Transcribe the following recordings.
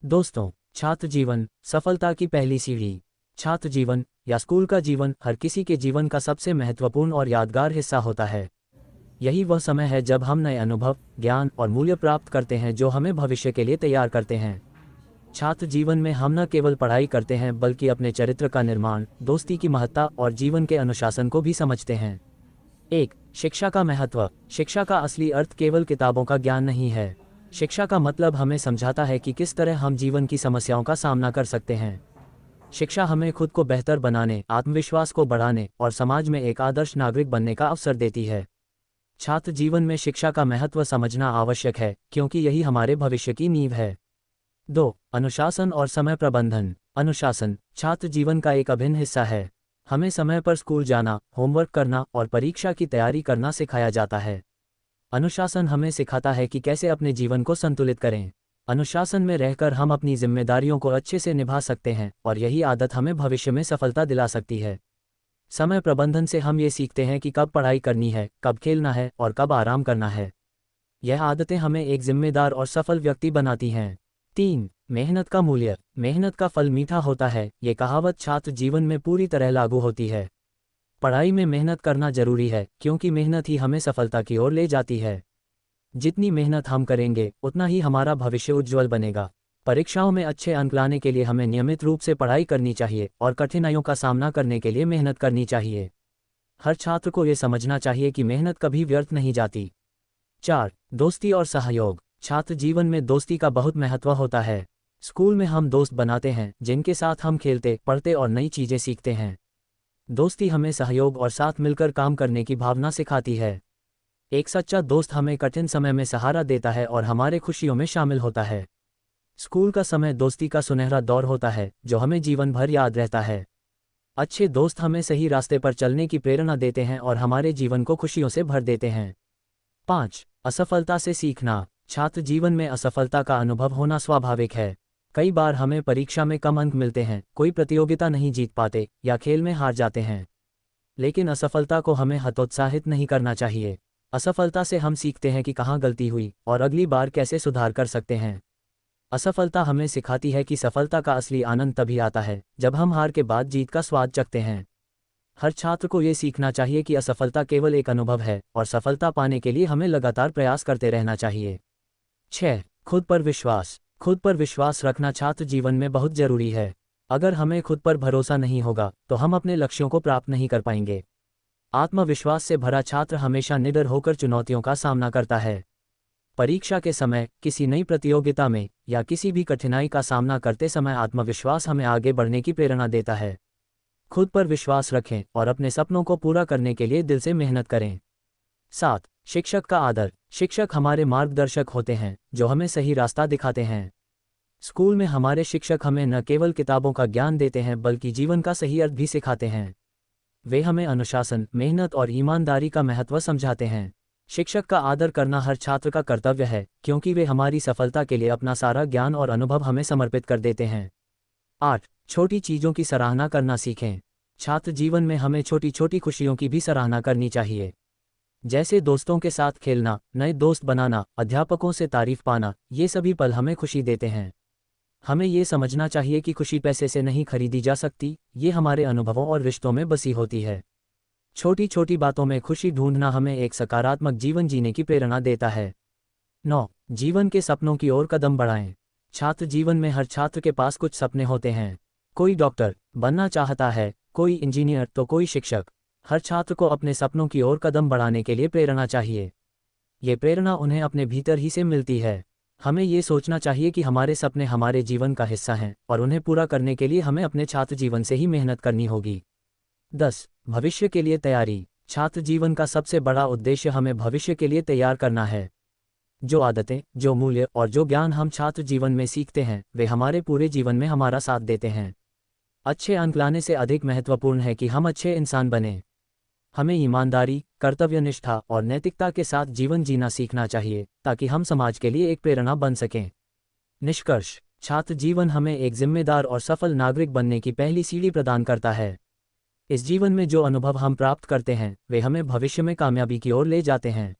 दोस्तों, छात्र जीवन सफलता की पहली सीढ़ी। छात्र जीवन या स्कूल का जीवन हर किसी के जीवन का सबसे महत्वपूर्ण और यादगार हिस्सा होता है। यही वह समय है जब हम नए अनुभव, ज्ञान और मूल्य प्राप्त करते हैं जो हमें भविष्य के लिए तैयार करते हैं। छात्र जीवन में हम न केवल पढ़ाई करते हैं बल्कि अपने चरित्र का निर्माण, दोस्ती की महत्ता और जीवन के अनुशासन को भी समझते हैं। 1. शिक्षा का महत्व। शिक्षा का असली अर्थ केवल किताबों का ज्ञान नहीं है। शिक्षा का मतलब हमें समझाता है कि किस तरह हम जीवन की समस्याओं का सामना कर सकते हैं। शिक्षा हमें खुद को बेहतर बनाने, आत्मविश्वास को बढ़ाने और समाज में एक आदर्श नागरिक बनने का अवसर देती है। छात्र जीवन में शिक्षा का महत्व समझना आवश्यक है क्योंकि यही हमारे भविष्य की नींव है। 2. अनुशासन और समय प्रबंधन। अनुशासन छात्र जीवन का एक अभिन्न हिस्सा है। हमें समय पर स्कूल जाना, होमवर्क करना और परीक्षा की तैयारी करना सिखाया जाता है। अनुशासन हमें सिखाता है कि कैसे अपने जीवन को संतुलित करें। अनुशासन में रहकर हम अपनी जिम्मेदारियों को अच्छे से निभा सकते हैं और यही आदत हमें भविष्य में सफलता दिला सकती है। समय प्रबंधन से हम ये सीखते हैं कि कब पढ़ाई करनी है, कब खेलना है और कब आराम करना है। यह आदतें हमें एक जिम्मेदार और सफल व्यक्ति बनाती हैं। 3. मेहनत का मूल्य। मेहनत का फल मीठा होता है, ये कहावत छात्र जीवन में पूरी तरह लागू होती है। पढ़ाई में मेहनत करना जरूरी है क्योंकि मेहनत ही हमें सफलता की ओर ले जाती है। जितनी मेहनत हम करेंगे उतना ही हमारा भविष्य उज्ज्वल बनेगा। परीक्षाओं में अच्छे अंक लाने के लिए हमें नियमित रूप से पढ़ाई करनी चाहिए और कठिनाइयों का सामना करने के लिए मेहनत करनी चाहिए। हर छात्र को ये समझना चाहिए कि मेहनत कभी व्यर्थ नहीं जाती। 4. दोस्ती और सहयोग। छात्र जीवन में दोस्ती का बहुत महत्व होता है। स्कूल में हम दोस्त बनाते हैं जिनके साथ हम खेलते, पढ़ते और नई चीजें सीखते हैं। दोस्ती हमें सहयोग और साथ मिलकर काम करने की भावना सिखाती है। एक सच्चा दोस्त हमें कठिन समय में सहारा देता है और हमारे खुशियों में शामिल होता है। स्कूल का समय दोस्ती का सुनहरा दौर होता है जो हमें जीवन भर याद रहता है। अच्छे दोस्त हमें सही रास्ते पर चलने की प्रेरणा देते हैं और हमारे जीवन को खुशियों से भर देते हैं। 5. असफलता से सीखना। छात्र जीवन में असफलता का अनुभव होना स्वाभाविक है। कई बार हमें परीक्षा में कम अंक मिलते हैं, कोई प्रतियोगिता नहीं जीत पाते या खेल में हार जाते हैं। लेकिन असफलता को हमें हतोत्साहित नहीं करना चाहिए। असफलता से हम सीखते हैं कि कहाँ गलती हुई और अगली बार कैसे सुधार कर सकते हैं। असफलता हमें सिखाती है कि सफलता का असली आनंद तभी आता है जब हम हार के बाद जीत का स्वाद चखते हैं। हर छात्र को ये सीखना चाहिए कि असफलता केवल एक अनुभव है और सफलता पाने के लिए हमें लगातार प्रयास करते रहना चाहिए। 6. खुद पर विश्वास। खुद पर विश्वास रखना छात्र जीवन में बहुत जरूरी है। अगर हमें खुद पर भरोसा नहीं होगा तो हम अपने लक्ष्यों को प्राप्त नहीं कर पाएंगे। आत्मविश्वास से भरा छात्र हमेशा निडर होकर चुनौतियों का सामना करता है। परीक्षा के समय, किसी नई प्रतियोगिता में या किसी भी कठिनाई का सामना करते समय आत्मविश्वास हमें आगे बढ़ने की प्रेरणा देता है। खुद पर विश्वास रखें और अपने सपनों को पूरा करने के लिए दिल से मेहनत करें। 7. शिक्षक का आदर। शिक्षक हमारे मार्गदर्शक होते हैं जो हमें सही रास्ता दिखाते हैं। स्कूल में हमारे शिक्षक हमें न केवल किताबों का ज्ञान देते हैं बल्कि जीवन का सही अर्थ भी सिखाते हैं। वे हमें अनुशासन, मेहनत और ईमानदारी का महत्व समझाते हैं। शिक्षक का आदर करना हर छात्र का कर्तव्य है क्योंकि वे हमारी सफलता के लिए अपना सारा ज्ञान और अनुभव हमें समर्पित कर देते हैं। 8. छोटी चीज़ों की सराहना करना सीखें। छात्र जीवन में हमें छोटी छोटी खुशियों की भी सराहना करनी चाहिए। जैसे दोस्तों के साथ खेलना, नए दोस्त बनाना, अध्यापकों से तारीफ पाना, ये सभी पल हमें खुशी देते हैं। हमें ये समझना चाहिए कि खुशी पैसे से नहीं खरीदी जा सकती, ये हमारे अनुभवों और रिश्तों में बसी होती है। छोटी छोटी बातों में खुशी ढूंढना हमें एक सकारात्मक जीवन जीने की प्रेरणा देता है। 9. जीवन के सपनों की ओर कदम बढ़ाएं। छात्र जीवन में हर छात्र के पास कुछ सपने होते हैं। कोई डॉक्टर बनना चाहता है, कोई इंजीनियर तो कोई शिक्षक। हर छात्र को अपने सपनों की ओर कदम बढ़ाने के लिए प्रेरणा चाहिए। ये प्रेरणा उन्हें अपने भीतर ही से मिलती है। हमें ये सोचना चाहिए कि हमारे सपने हमारे जीवन का हिस्सा हैं और उन्हें पूरा करने के लिए हमें अपने छात्र जीवन से ही मेहनत करनी होगी। 10. भविष्य के लिए तैयारी। छात्र जीवन का सबसे बड़ा उद्देश्य हमें भविष्य के लिए तैयार करना है। जो आदतें, जो मूल्य और जो ज्ञान हम छात्र जीवन में सीखते हैं वे हमारे पूरे जीवन में हमारा साथ देते हैं। अच्छे अंक लाने से अधिक महत्वपूर्ण है कि हम अच्छे इंसान बनें। हमें ईमानदारी, कर्तव्यनिष्ठा और नैतिकता के साथ जीवन जीना सीखना चाहिए ताकि हम समाज के लिए एक प्रेरणा बन सकें। निष्कर्ष, छात्र जीवन हमें एक जिम्मेदार और सफल नागरिक बनने की पहली सीढ़ी प्रदान करता है। इस जीवन में जो अनुभव हम प्राप्त करते हैं वे हमें भविष्य में कामयाबी की ओर ले जाते हैं।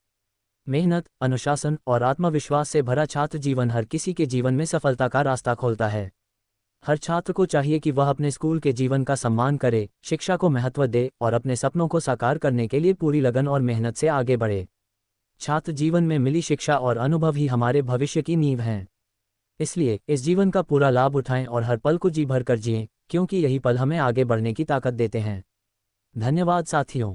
मेहनत, अनुशासन और आत्मविश्वास से भरा छात्र जीवन हर किसी के जीवन में सफलता का रास्ता खोलता है। हर छात्र को चाहिए कि वह अपने स्कूल के जीवन का सम्मान करे, शिक्षा को महत्व दे और अपने सपनों को साकार करने के लिए पूरी लगन और मेहनत से आगे बढ़े। छात्र जीवन में मिली शिक्षा और अनुभव ही हमारे भविष्य की नींव हैं। इसलिए इस जीवन का पूरा लाभ उठाएं और हर पल को जी भर कर जिएं, क्योंकि यही पल हमें आगे बढ़ने की ताकत देते हैं। धन्यवाद साथियों।